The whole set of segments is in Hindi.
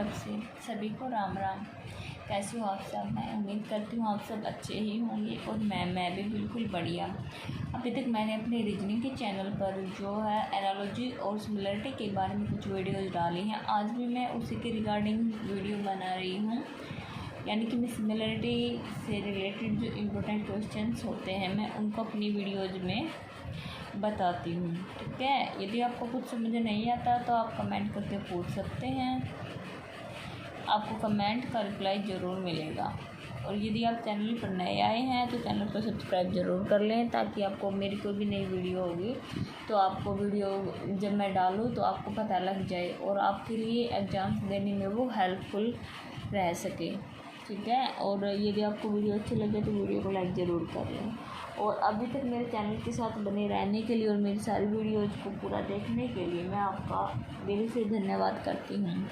तरफ से सभी को राम राम। कैसे हो आप सब? मैं उम्मीद करती हूँ आप सब अच्छे ही होंगे और मैं भी बिल्कुल बढ़िया। अभी तक मैंने अपने रीजनिंग के चैनल पर जो है एनालॉजी और सिमिलरिटी के बारे में कुछ वीडियोज़ डाली हैं। आज भी मैं उसी के रिगार्डिंग वीडियो बना रही हूँ, यानी कि मैं सिमिलरिटी से रिलेटेड जो इम्पोर्टेंट क्वेश्चंस होते हैं मैं उनको अपनी वीडियोज़ में बताती हूँ। ठीक है, यदि आपको कुछ समझ नहीं आता तो आप कमेंट करके पूछ सकते हैं, आपको कमेंट का रिप्लाई ज़रूर मिलेगा। और यदि आप चैनल पर नए आए हैं तो चैनल को सब्सक्राइब ज़रूर कर लें, ताकि आपको मेरी कोई भी नई वीडियो होगी तो आपको वीडियो जब मैं डालूँ तो आपको पता लग जाए और आपके लिए एग्ज़ाम्स देने में वो हेल्पफुल रह सके। ठीक है, और यदि आपको वीडियो अच्छी लगे तो वीडियो को लाइक ज़रूर कर लें। और अभी तक मेरे चैनल के साथ बने रहने के लिए और मेरी सारी वीडियोज़ को पूरा देखने के लिए मैं आपका दिल से धन्यवाद करती हूँ।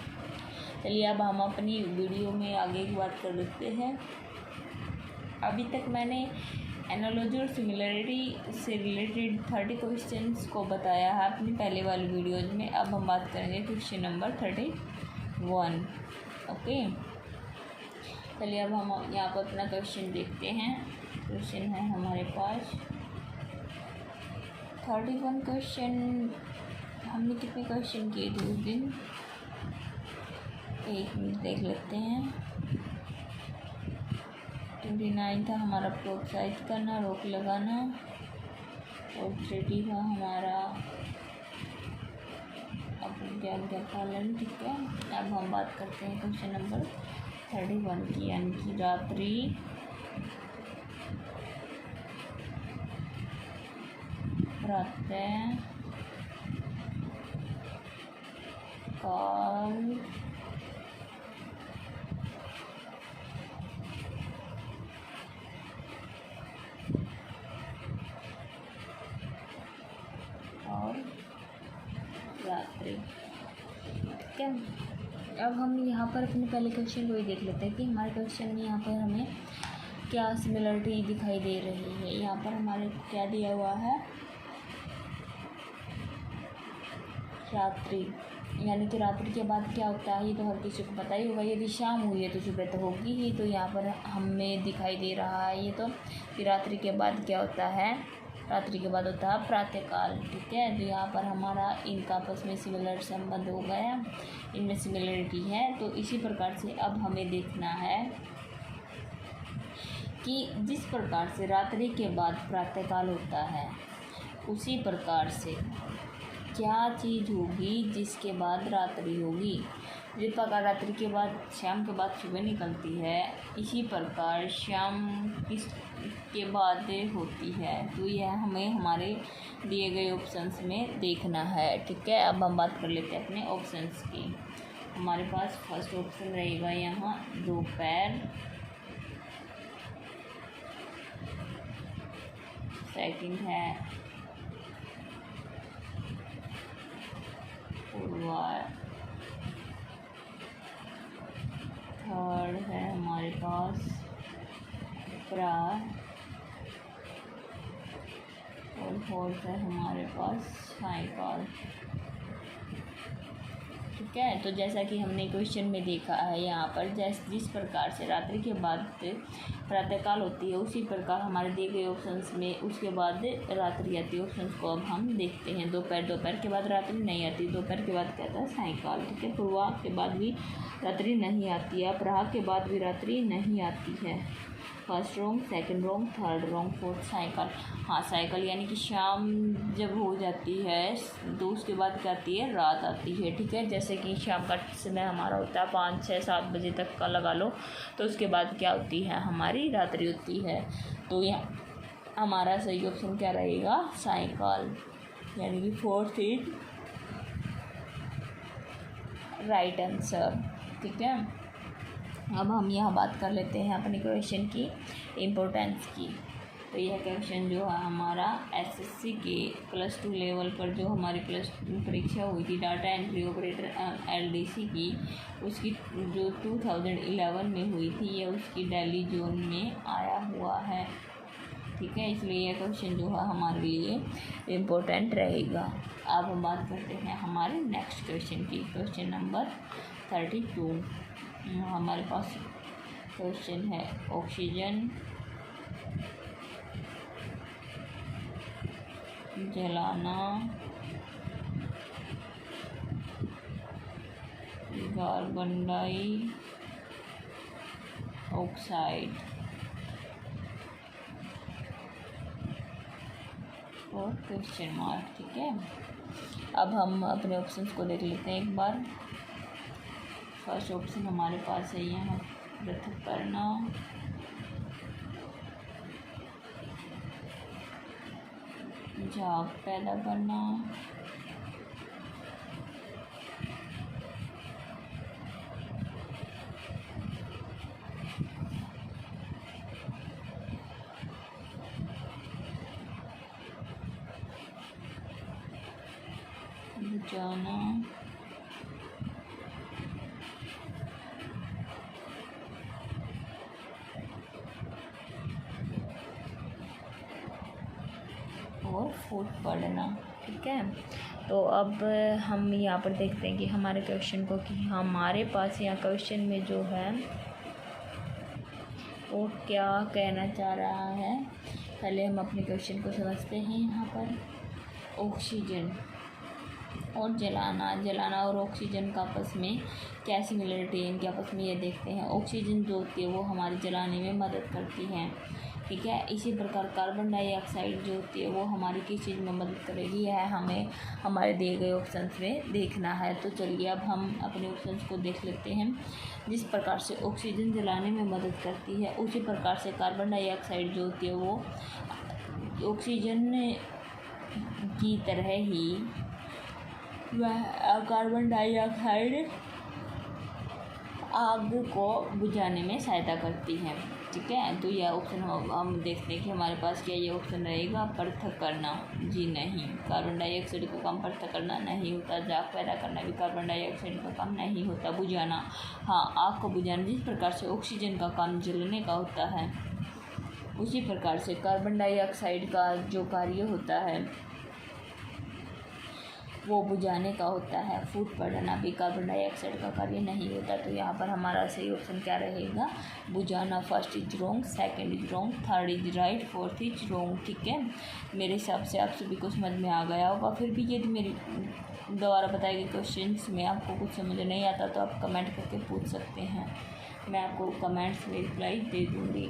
चलिए अब हम अपनी वीडियो में आगे की बात कर लेते हैं। अभी तक मैंने एनालॉजी और सिमिलरिटी से रिलेटेड 30 क्वेश्चंस को बताया है अपनी पहले वाली वीडियोज़ में। अब हम बात करेंगे क्वेश्चन नंबर 31। ओके, चलिए अब हम यहाँ पर अपना क्वेश्चन देखते हैं। क्वेश्चन है हमारे पास 31 क्वेश्चन। हमने कितने क्वेश्चन किए थे उस दिन? एक मिनट देख लेते हैं। 29 था हमारा प्रोत्साहित करना, रोक लगाना, और 30 था हमारा आज्ञा पालन। ठीक है, अब हम बात करते हैं क्वेश्चन नंबर 31 की, यानी कि रात्रि प्रातः काल और रात्रि। ठीक है, अब हम यहाँ पर अपने पहले क्वेश्चन को ही देख लेते हैं कि हमारे क्वेश्चन में यहाँ पर हमें क्या सिमिलरिटी दिखाई दे रही है। यहाँ पर हमारे क्या दिया हुआ है? रात्रि, यानी कि रात्रि के बाद क्या होता है ये तो हर किसी को पता ही होगा। यदि शाम हुई है तो सुबह तो होगी ही, तो यहाँ पर हमें दिखाई दे रहा है ये तो कि रात्रि के बाद क्या होता है? रात्रि के बाद होता है प्रातःकाल। ठीक है, तो यहाँ पर हमारा इनका आपस में सिमिलर संबंध हो गया, इनमें सिमिलरिटी है। तो इसी प्रकार से अब हमें देखना है कि जिस प्रकार से रात्रि के बाद प्रातःकाल होता है उसी प्रकार से क्या चीज़ होगी जिसके बाद रात्रि होगी। जिस प्रकार रात्रि के बाद शाम के बाद सुबह निकलती है, इसी प्रकार शाम के बाद होती है। तो यह हमें हमारे दिए गए ऑप्शंस में देखना है। ठीक है, अब हम बात कर लेते हैं अपने ऑप्शंस की। हमारे पास फर्स्ट ऑप्शन रहेगा यहाँ दोपहर, सेकंड है पूर्वाह्न, थर्ड है हमारे पास प्रातः, और फोर्थ है हमारे पास सायंकाल। ठीक है, तो जैसा कि हमने क्वेश्चन में देखा है यहाँ पर जिस प्रकार से रात्रि के बाद प्रातःकाल होती है उसी प्रकार हमारे दिए गए ऑप्शंस में उसके बाद रात्रि आती है। ऑप्शंस को अब हम देखते हैं। दोपहर के बाद रात्रि नहीं आती, दोपहर के बाद क्या था? सायंकाल। ठीक है, पूर्वाह्न के बाद भी रात्रि नहीं आती है, अपराह्न के बाद भी रात्रि नहीं आती है। First wrong, second wrong, third wrong, fourth सायंकाल। हाँ, सायंकाल यानी कि शाम जब हो जाती है तो उसके बाद क्या आती है? रात आती है। ठीक है, जैसे कि शाम का समय हमारा होता है 5, 6, 7 बजे तक का लगा लो, तो उसके बाद क्या होती है? हमारी रात्रि होती है। तो यहाँ हमारा सही ऑप्शन क्या रहेगा? सायंकाल, यानी कि फोर्थ इज राइट आंसर। ठीक है, अब हम यहाँ बात कर लेते हैं अपने क्वेश्चन की इम्पोर्टेंस की। तो यह क्वेश्चन जो है हमारा एसएससी के +2 लेवल पर जो हमारी परीक्षा हुई थी डाटा एंट्री ऑपरेटर एलडीसी की, उसकी जो 2011 में हुई थी, यह उसकी दिल्ली जोन में आया हुआ है। ठीक है, इसलिए यह क्वेश्चन जो है हमारे लिए इम्पोर्टेंट रहेगा। अब हम बात करते हैं हमारे नेक्स्ट क्वेश्चन की। क्वेश्चन नंबर 32 हमारे पास क्वेश्चन है ऑक्सीजन जलाना कार्बन डाइऑक्साइड और क्वेश्चन मार्क। ठीक है, अब हम अपने ऑप्शंस को देख लेते हैं एक बार। फर्स्ट ऑप्शन हमारे पास है यहाँ पृथक करना, झाग पैदा करना, बुझाना, और फूट पड़ना। ठीक है, तो अब हम यहाँ पर देखते हैं कि हमारे क्वेश्चन को, कि हमारे पास यहाँ क्वेश्चन में जो है वो क्या कहना चाह रहा है। पहले हम अपने क्वेश्चन को समझते हैं। यहाँ पर ऑक्सीजन और जलाना और ऑक्सीजन का आपस में क्या सिमिलरिटी है इनके आपस में, ये देखते हैं। ऑक्सीजन जो होती है वो हमारे जलाने में मदद करती है। ठीक है, इसी प्रकार कार्बन डाइऑक्साइड जो होती है वो हमारी किस चीज़ में मदद करेगी, यह हमें हमारे दिए गए ऑप्शंस में देखना है। तो चलिए अब हम अपने ऑप्शंस को देख लेते हैं। जिस प्रकार से ऑक्सीजन जलाने में मदद करती है, उसी प्रकार से कार्बन डाइऑक्साइड जो होती है वो ऑक्सीजन की तरह ही वह कार्बन डाइऑक्साइड आग को बुझाने में सहायता करती है। ठीक है, तो यह ऑप्शन हम देखते हैं कि हमारे पास क्या ये ऑप्शन रहेगा। पृथक करना, जी नहीं, कार्बन डाइऑक्साइड का काम पृथक करना नहीं होता। झाग पैदा करना भी कार्बन डाइऑक्साइड का काम नहीं होता। बुझाना, हाँ, आग को बुझाना। जिस प्रकार से ऑक्सीजन का काम जलने का होता है, उसी प्रकार से कार्बन डाइऑक्साइड का जो कार्य होता है वो बुझाने का होता है। फूट पड़ना भी कार्बन डाइऑक्साइड का कार्य नहीं होता। तो यहाँ पर हमारा सही ऑप्शन क्या रहेगा, बुझाना। First is wrong, second is wrong, third is right, fourth is wrong. ठीक है, मेरे हिसाब से आप सभी को समझ में आ गया होगा। फिर भी यदि मेरी दोबारा बताए गए क्वेश्चंस में आपको कुछ समझ नहीं आता तो आप कमेंट करके पूछ सकते हैं, मैं आपको कमेंट्स में रिप्लाई दे दूँगी।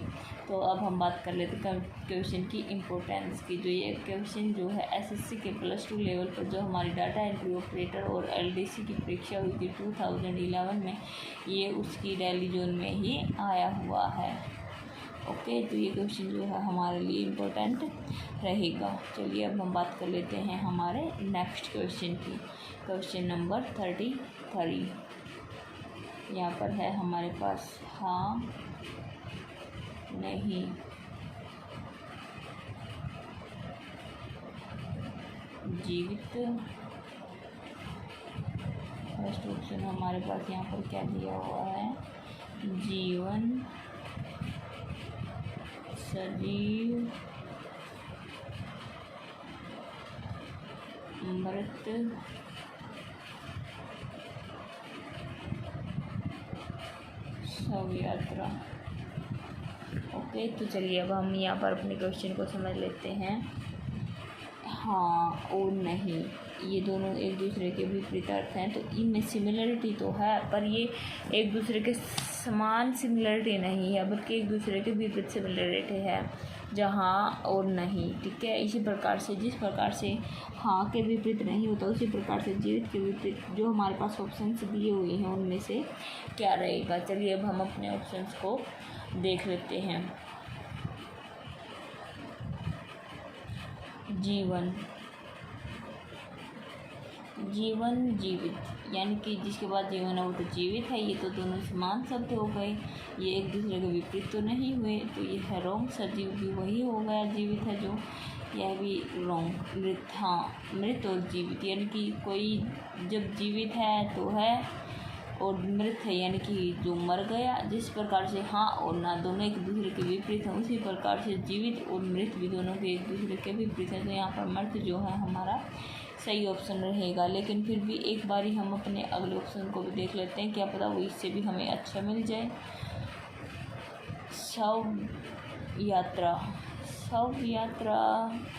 तो अब हम बात कर लेते हैं क्वेश्चन की इम्पोर्टेंस की। जो ये क्वेश्चन जो है एसएससी के +2 लेवल पर जो हमारी डाटा एंट्री ऑपरेटर और एलडीसी की परीक्षा हुई थी 2011 में, ये उसकी दिल्ली जोन में ही आया हुआ है। ओके, तो ये क्वेश्चन जो है हमारे लिए इम्पोर्टेंट रहेगा। चलिए अब हम बात कर लेते हैं हमारे नेक्स्ट क्वेश्चन की। क्वेश्चन नंबर 33 यहाँ पर है हमारे पास, हाँ नहीं, जीवित। फर्स्ट ऑप्शन हमारे पास यहाँ पर क्या दिया हुआ है, जीवन, सजीव, मृत, शव यात्रा। ओके, तो चलिए अब हम यहाँ पर अपने क्वेश्चन को समझ लेते हैं। हाँ और नहीं, ये दोनों एक दूसरे के विपरीत अर्थ हैं। तो इनमें सिमिलरिटी तो है, पर ये एक दूसरे के समान सिमिलरिटी नहीं है, बल्कि एक दूसरे के विपरीत सिमिलरिटी है। जहाँ और नहीं, ठीक है, इसी प्रकार से जिस प्रकार से हाँ के विपरीत नहीं होता, उसी प्रकार से जीवित के विपरीत जो हमारे पास ऑप्शंस दिए हुए हैं उनमें से क्या रहेगा। चलिए अब हम अपने ऑप्शंस को देख लेते हैं। जीवन, जीवन जीवित, यानी कि जिसके बाद जीवन है वो तो जीवित है। ये तो दोनों समान शब्द हो गए, ये एक दूसरे के विपरीत तो नहीं हुए, तो ये है रॉन्ग। सजीव भी वही हो गया, जीवित है जो, यह भी रॉन्ग। मृत, हाँ, मृत और जीवित, यानी कि कोई जब जीवित है तो है और मृत है यानी कि जो मर गया। जिस प्रकार से हाँ और ना दोनों एक दूसरे के विपरीत हैं, उसी प्रकार से जीवित और मृत भी दोनों के एक दूसरे के विपरीत हैं। तो यहाँ पर मृत जो है हमारा सही ऑप्शन रहेगा। लेकिन फिर भी एक बारी हम अपने अगले ऑप्शन को भी देख लेते हैं, क्या पता वो इससे भी हमें अच्छा मिल जाए। शव यात्रा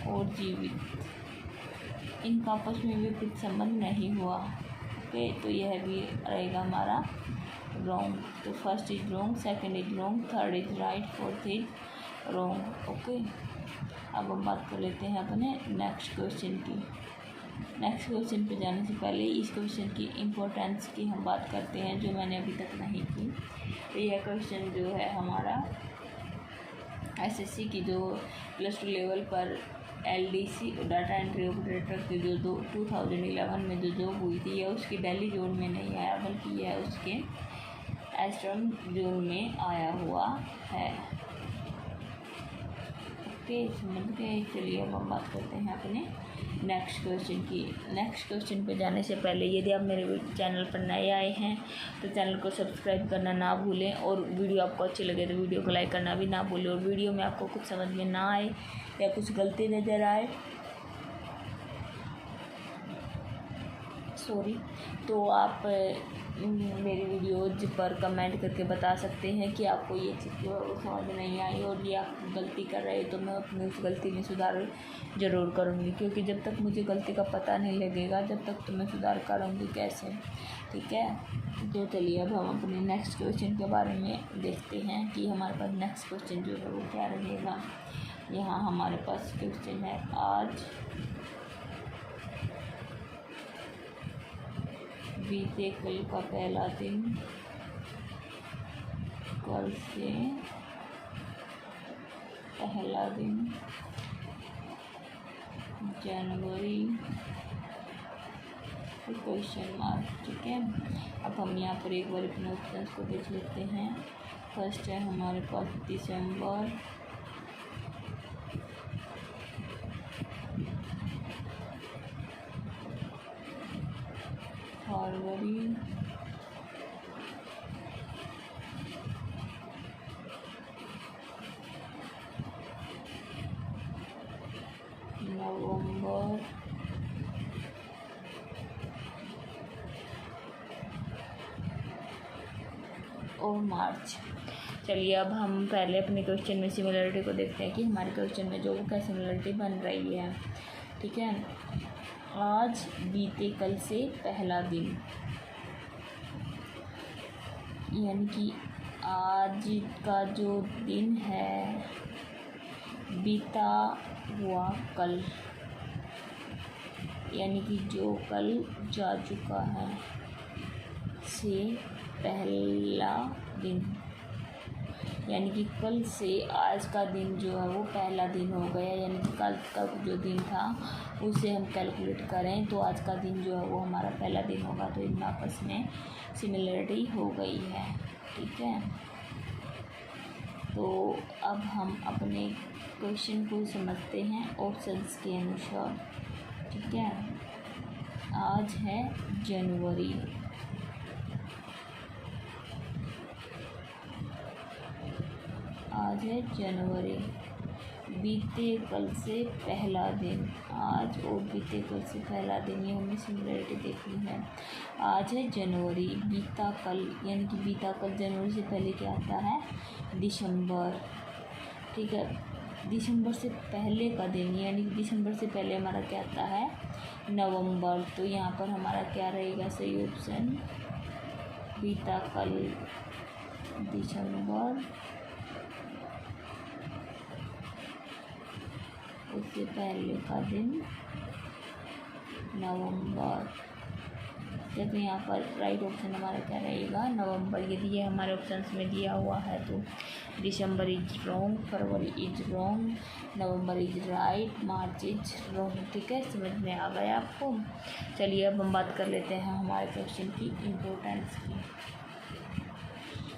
और जीवित, इनका आपस में विपरीत संबंध नहीं हुआ। ओके, तो यह भी रहेगा हमारा रॉन्ग। तो first is wrong, second is wrong, third is right, fourth is wrong. Okay, अब हम बात कर लेते हैं अपने नेक्स्ट क्वेश्चन की। नेक्स्ट क्वेश्चन पे जाने से पहले इस क्वेश्चन की इम्पोर्टेंस की हम बात करते हैं, जो मैंने अभी तक नहीं की। तो यह क्वेश्चन जो है हमारा एसएससी की जो +2 लेवल पर LDC डाटा एंट्री ऑपरेटर की जो 2011 में जो जॉब हुई थी, यह उसकी दिल्ली जोन में नहीं आया, बल्कि यह उसके ईस्टर्न जोन में आया हुआ है। ओके, समझ गए। चलिए अब हम बात करते हैं अपने नेक्स्ट क्वेश्चन की। नेक्स्ट क्वेश्चन पे जाने से पहले यदि आप मेरे चैनल पर नए आए हैं तो चैनल को सब्सक्राइब करना ना भूलें, और वीडियो आपको अच्छी लगे तो वीडियो को लाइक करना भी ना भूलें। और वीडियो में आपको कुछ समझ में ना आए या कुछ गलती नज़र आए तो आप मेरी वीडियोज पर कमेंट करके बता सकते हैं कि आपको ये चीज़ समझ नहीं आई और ये आप गलती कर रहे हो, तो मैं अपनी उस गलती में सुधार ज़रूर करूँगी। क्योंकि जब तक मुझे गलती का पता नहीं लगेगा जब तक तो मैं सुधार करूँगी कैसे, ठीक है। तो चलिए अब हम अपने नेक्स्ट क्वेश्चन के बारे में देखते हैं कि हमारे पास नेक्स्ट क्वेश्चन जो है वो क्या रहेगा। यहाँ हमारे पास क्वेश्चन है, आज बीते कल का पहला दिन, कल से पहला दिन, जनवरी, क्वेश्चन मार्क, ठीक है। अब हम यहाँ पर एक बार अपने ऑप्शंस को देख लेते हैं। फर्स्ट है हमारे पास दिसंबर, फरवरी, नवंबर, और मार्च। चलिए अब हम पहले अपने क्वेश्चन में सिमिलरिटी को देखते हैं कि हमारे क्वेश्चन में जो क्या सिमिलरिटी बन रही है, ठीक है। आज बीते कल से पहला दिन, यानी कि आज का जो दिन है बीता हुआ कल, यानी कि जो कल जा चुका है, से पहला दिन, यानी कि कल से आज का दिन जो है वो पहला दिन हो गया। यानी कि कल का जो दिन था उसे हम कैलकुलेट करें तो आज का दिन जो है वो हमारा पहला दिन होगा। तो इनमें आपस में सिमिलरिटी हो गई है, ठीक है। तो अब हम अपने क्वेश्चन को समझते हैं ऑप्शंस के अनुसार, ठीक है। आज है जनवरी, आज है जनवरी, बीते कल से पहला दिन, आज और बीते कल से पहला दिन, ये हमें सिमिलरिटी देखनी है। आज है जनवरी, बीता कल, यानी कि बीता कल जनवरी से पहले क्या आता है, दिसंबर, ठीक है। दिसंबर से पहले का दिन, यानी कि दिसंबर से पहले हमारा क्या आता है, नवंबर। तो यहाँ पर हमारा क्या रहेगा सही ऑप्शन, बीता कल दिसंबर, उससे पहले का दिन नवंबर। जब यहाँ पर राइट ऑप्शन हमारा क्या रहेगा, नवंबर। यदि ये हमारे ऑप्शंस में दिया हुआ है तो December is wrong, February is wrong, November is right, March is wrong, ठीक है। समझ में आ गया आपको। चलिए अब हम बात कर लेते हैं हमारे क्वेश्चन की इम्पोर्टेंस की।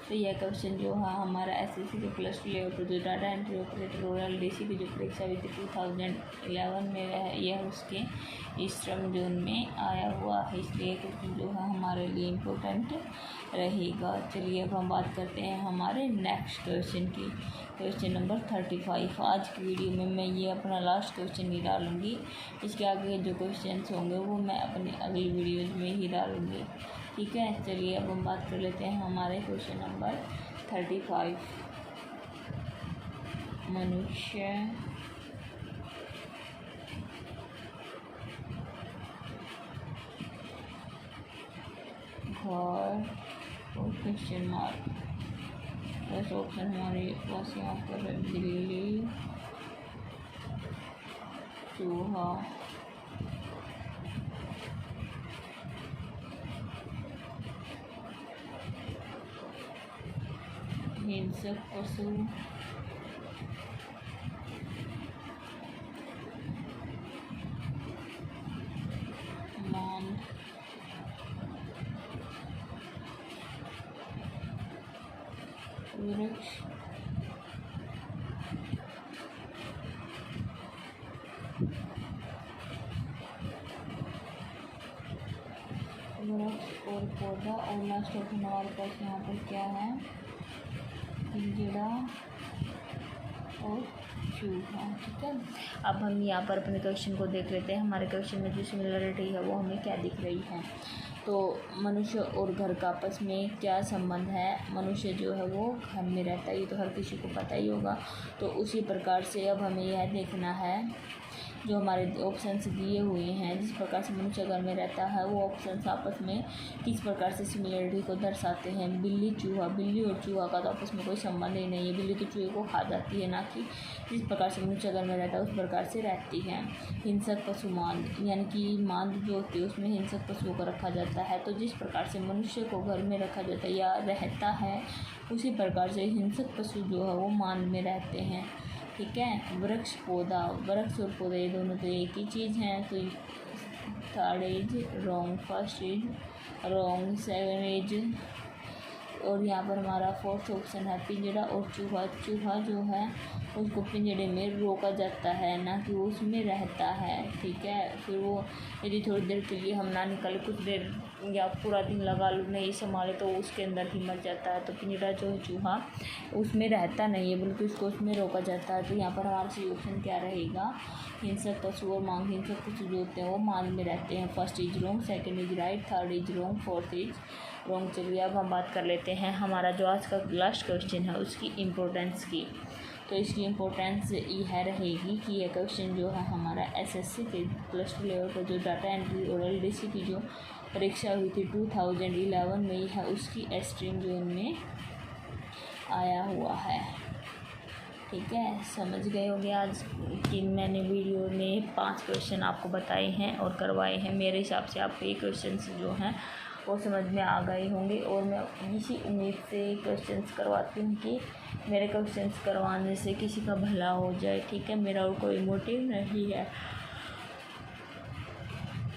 तो यह क्वेश्चन जो है हमारा एसएससी के प्लस 2 लेवल पर जो डाटा एंट्री ऑपरेटर और एलडीसी की जो परीक्षा हुई थी 2011 में है, यह उसके ईस्टर्न जोन में आया हुआ है, इसलिए क्वेश्चन जो है हमारे लिए इम्पोर्टेंट रहेगा। चलिए अब हम बात करते हैं हमारे नेक्स्ट क्वेश्चन की, क्वेश्चन नंबर 35। आज की वीडियो में मैं ये अपना लास्ट क्वेश्चन ही डालूँगी, इसके आगे जो क्वेश्चन होंगे वो मैं अपनी अगली वीडियोज़ में ही डालूँगी, ठीक है। चलिए अब हम बात कर लेते हैं हमारे क्वेश्चन नंबर 35। मनुष्य घर और क्वेश्चन मार्क, फर्स्ट ऑप्शन हमारे पास यहाँ पर है बिल्ली, चूहा, हिंसक पशु, मांद, वृक्ष, और पौधा, और लास्ट ऑप्शन हमारे पास यहाँ पर क्या है, पिंजड़ा और चूहा, ठीक है। अब हम यहाँ पर अपने क्वेश्चन को देख लेते हैं, हमारे क्वेश्चन में जो सिमिलरिटी है वो हमें क्या दिख रही है। तो मनुष्य और घर का आपस में क्या संबंध है, मनुष्य जो है वो घर में रहता है, ये तो हर किसी को पता ही होगा। तो उसी प्रकार से अब हमें यह देखना है जो हमारे ऑप्शंस दिए हुए हैं, जिस प्रकार से मनुष्य घर में रहता है वो ऑप्शंस आपस में किस प्रकार से सिमिलरिटी को दर्शाते हैं। बिल्ली चूहा, बिल्ली और चूहा का तो आपस में कोई संबंध ही नहीं है, बिल्ली तो चूहे को खा जाती है, ना कि जिस प्रकार से मनुष्य घर में रहता है उस प्रकार से रहती है। हिंसक पशु मांद, यानी कि मांद जो होती है उसमें हिंसक पशुओं को रखा जाता है, तो जिस प्रकार से मनुष्य को घर में रखा जाता है या रहता है उसी प्रकार से हिंसक पशु जो है वो मांद में रहते हैं, ठीक है। वृक्ष पौधा, वृक्ष और पौधा ये दोनों तो एक ही चीज़ हैं, तो third is wrong, first is wrong, second is, और यहाँ पर हमारा फोर्थ ऑप्शन है पिंजड़ा और चूहा। चूहा जो है उसको पिंजड़े में रोका जाता है, ना कि वो उसमें रहता है, ठीक है। फिर वो यदि थोड़ी देर के लिए हम ना निकाले, कुछ देर या पूरा दिन लगा लो नहीं संभाले तो उसके अंदर ही मर जाता है। तो पिंजड़ा जो है चूहा उसमें रहता नहीं है, बल्कि उसको उसमें रोका जाता है। तो यहाँ पर हमारा सही ऑप्शन क्या रहेगा, हिंसक पशु और मांग, हिंसक पशु जो होते हैं वो मांग में रहते हैं। First is wrong, second is right, third is wrong, fourth is wrong. चलिए अब हम बात कर लेते हैं हमारा जो आज का लास्ट क्वेश्चन है उसकी इम्पोर्टेंस की। तो इसकी इम्पोर्टेंस यह रहेगी कि यह क्वेश्चन जो है हमारा एसएससी के प्लस 2 लेवल पर जो डाटा एंट्री और एलडीसी की जो परीक्षा हुई थी 2011 में है उसकी स्ट्रीम जोन में आया हुआ है, ठीक है। समझ गए होंगे आज कि मैंने वीडियो में 5 क्वेश्चन आपको बताए हैं और करवाए हैं। मेरे हिसाब से आपको ये क्वेश्चंस जो हैं वो समझ में आ गए होंगे, और मैं इसी उम्मीद से क्वेश्चंस करवाती हूँ कि मेरे क्वेश्चंस करवाने से किसी का भला हो जाए, ठीक है। मेरा और कोई मोटिव नहीं है।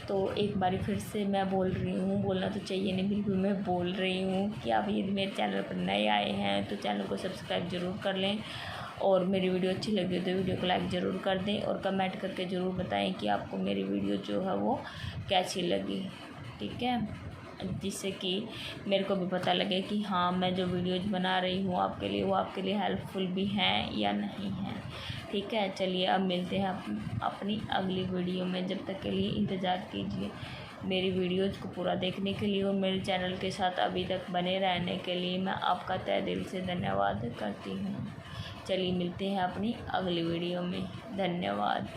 तो एक बारी फिर से मैं बोल रही हूँ, बोलना तो चाहिए नहीं, बिल्कुल मैं बोल रही हूँ कि आप यदि मेरे चैनल पर नए आए हैं तो चैनल को सब्सक्राइब ज़रूर कर लें, और मेरी वीडियो अच्छी लगी तो वीडियो को लाइक ज़रूर कर दें, और कमेंट करके ज़रूर बताएं कि आपको मेरी वीडियो जो है वो कैसी लगी, ठीक है। जिससे कि मेरे को भी पता लगे कि हाँ मैं जो वीडियोज़ बना रही हूँ आपके लिए वो आपके लिए हेल्पफुल भी हैं या नहीं हैं, ठीक है। चलिए अब मिलते हैं अपनी अगली वीडियो में, जब तक के लिए इंतज़ार कीजिए मेरी वीडियोज़ को पूरा देखने के लिए, और मेरे चैनल के साथ अभी तक बने रहने के लिए मैं आपका तहे दिल से धन्यवाद करती हूँ। चलिए मिलते हैं अपनी अगली वीडियो में, धन्यवाद।